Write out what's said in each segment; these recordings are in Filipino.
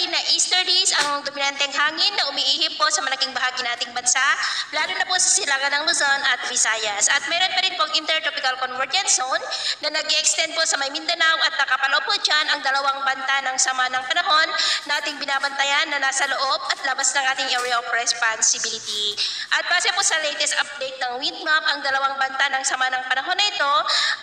dumating na easterlies ang dominanteng hangin na umiihip po sa malaking bahagi ng ating bansa, lalo na po sa silangan ng Luzon at Visayas. At meron pa rin pong intertropical convergence zone na nag-extend po sa may Mindanao at nakapalo po dyan ang dalawang banta ng sama ng panahon na ating binabantayan na nasa loob at labas ng ating area of responsibility. At base po sa latest update ng wind map, ang dalawang banta ng sama ng panahon na ito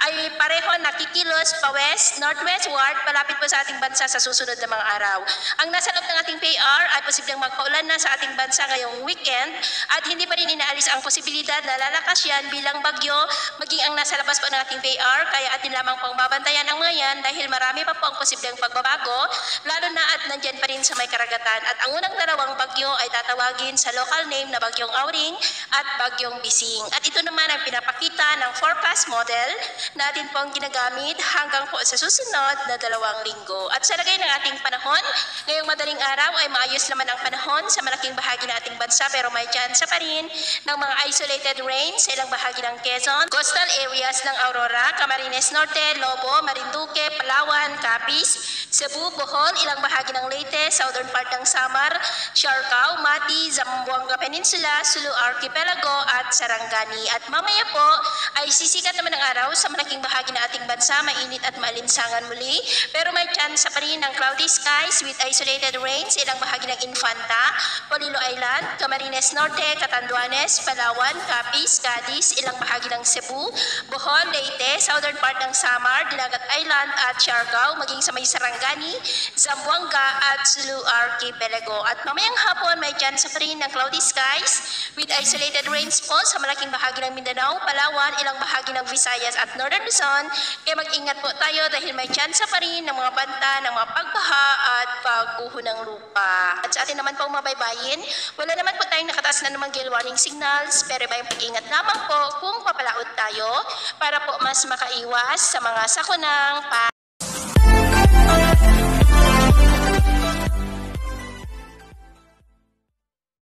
ay pareho nakikilos pa west, northwestward, palapit po sa ating bansa sa susunod na mga araw. Ang nasa loob ng ating PAR ay posibleng magpaulan na sa ating bansa ngayong weekend at hindi pa rin inaalis ang posibilidad na lalakas yan bilang bagyo maging ang nasa labas po ng ating PAR, kaya atin lamang pong babantayan ang mga yan dahil marami pa po ang posibleng pagbabago, lalo na at nandyan pa rin sa may karagatan. At ang unang dalawang bagyo ay tatawagin sa local name na Bagyong Auring at Bagyong Bising. At ito naman ang pinapakita ng forecast model natin pong ginagamit hanggang po sa susunod na 2 linggo. At sa lagay ng ating panahon, ngayong madaling araw ay maayos naman ang panahon sa malaking bahagi ng ating bansa, pero may tsansa pa rin ng mga isolated rain sa ilang bahagi ng Quezon, coastal areas ng Aurora, Camarines Norte, Lobo, Marinduque, Palawan, Capiz, Cebu, Bohol, ilang bahagi ng Leyte, southern part ng Samar, Siargao, Mati, Zamboanga Peninsula, Sulu Archipelago at Sarangani. At mamaya po ay sisikat naman ang araw sa malaking bahagi ng ating bansa, mainit at maalinsangan muli, pero may tsansa pa rin ng cloudy skies with isolated rains ilang bahagi ng Infanta, Polillo Island, Camarines Norte, Catanduanes, Palawan, Capiz, Cadiz, ilang bahagi ng Cebu, Bohol, Leyte, southern part ng Samar, Dinagat Island at Siargao, maging sa may Sarangani, Zamboanga at Sulu Archipelago. At mamayang hapon may tsansa pa rin ng cloudy skies with isolated rains po sa malaking bahagi ng Mindanao, Palawan, ilang bahagi ng Visayas at Northern Luzon. Kaya mag-ingat po tayo dahil may tsansa pa rin ng mga banta ng mga pagbaha at pagguho ng lupa. At sa atin naman pong mabaybayin, wala naman po tayong nakataas na namang gale warning signals, pero may pag-ingat lamang po kung papalaot tayo para po mas makaiwas sa mga sakunang